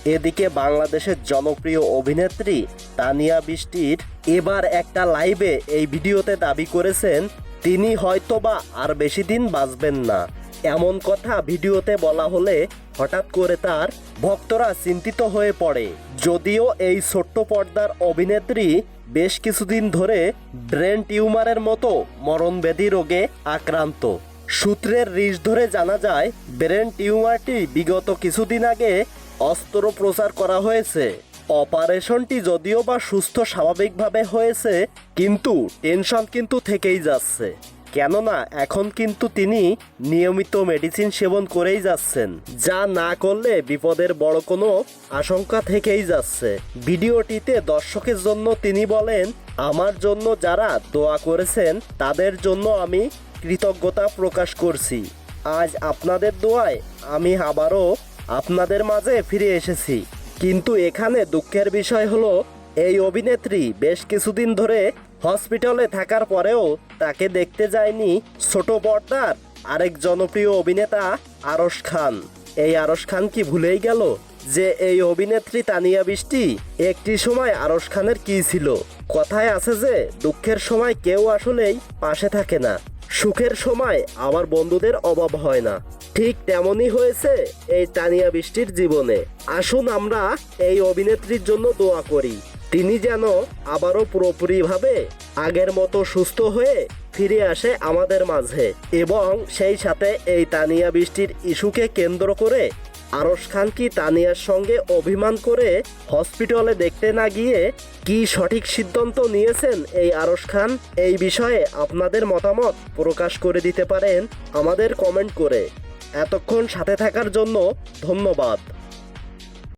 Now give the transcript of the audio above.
এদিকে বাংলাদেশের জনপ্রিয় অভিনেত্রী তানিয়া বৃষ্টির এবার একটা লাইভে এই ভিডিওতে দাবি করেছেন তিনি হয়তোবা আর বেশি দিন বাঁচবেন না। এমন কথা ভিডিওতে বলা হলে হঠাৎ করে তার ভক্তরা চিন্তিত হয়ে পড়ে। যদিও এই ছোট্ট পর্দার অভিনেত্রী বেশ কিছুদিন ধরে ব্রেন টিউমারের মতো মরণব্যাধি রোগে আক্রান্ত। সূত্রের রিশ ধরে জানা যায় ব্রেন টিউমারটি বিগত কিছুদিন আগে অস্ত্রোপচার করা হয়েছে। অপারেশনটি যদিও বা সুস্থ স্বাভাবিকভাবে হয়েছে, কিন্তু টেনশন কিন্তু থেকেই যাচ্ছে। কেননা এখন কিন্তু তিনি নিয়মিত মেডিসিন সেবন করেই যাচ্ছেন, যা না করলে বিপদের বড় কোনো আশঙ্কা থেকেই যাচ্ছে। ভিডিওটিতে দর্শকের জন্য তিনি বলেন, আমার জন্য যারা দোয়া করেছেন তাদের জন্য আমি কৃতজ্ঞতা প্রকাশ করছি। আজ আপনাদের দোয়ায় আমি আবারও আপনাদের মাঝে ফিরে এসেছি। কিন্তু এখানে দুঃখের বিষয় হলো এই অভিনেত্রী বেশ কিছুদিন ধরে হসপিটালে থাকার পরেও তাকে দেখতে যায়নি ছোট পর্দার আরেক জনপ্রিয় অভিনেতা আরশ খান। এই আরশ খান কি ভুলেই গেল যে এই অভিনেত্রী তানিয়া বৃষ্টি একটি সময় আরশ খানের কি ছিল? কথায় আছে যে দুঃখের সময় কেউ আসলেই পাশে থাকে না, সুখের সময় আমার বন্ধুদের অভাব হয় না। ঠিক তেমনই হয়েছে এই তানিয়া বৃষ্টির জীবনে। আসুন আমরা এই অভিনেত্রীর জন্য দোয়া করি, তিনি যেন আবারও পুরোপুরিভাবে আগের মতো সুস্থ হয়ে ফিরে আসে আমাদের মাঝে। এবং সেই সাথে এই তানিয়া বৃষ্টির ইস্যুকে কেন্দ্র করে আরশ খান কি তানিয়ার সঙ্গে অভিমান করে হসপিটালে দেখতে না গিয়ে কি সঠিক সিদ্ধান্ত নিয়েছেন এই আরশ খান? এই বিষয়ে আপনাদের মতামত প্রকাশ করে দিতে পারেন আমাদের কমেন্ট করে। এতক্ষণ সাথে থাকার জন্য ধন্যবাদ।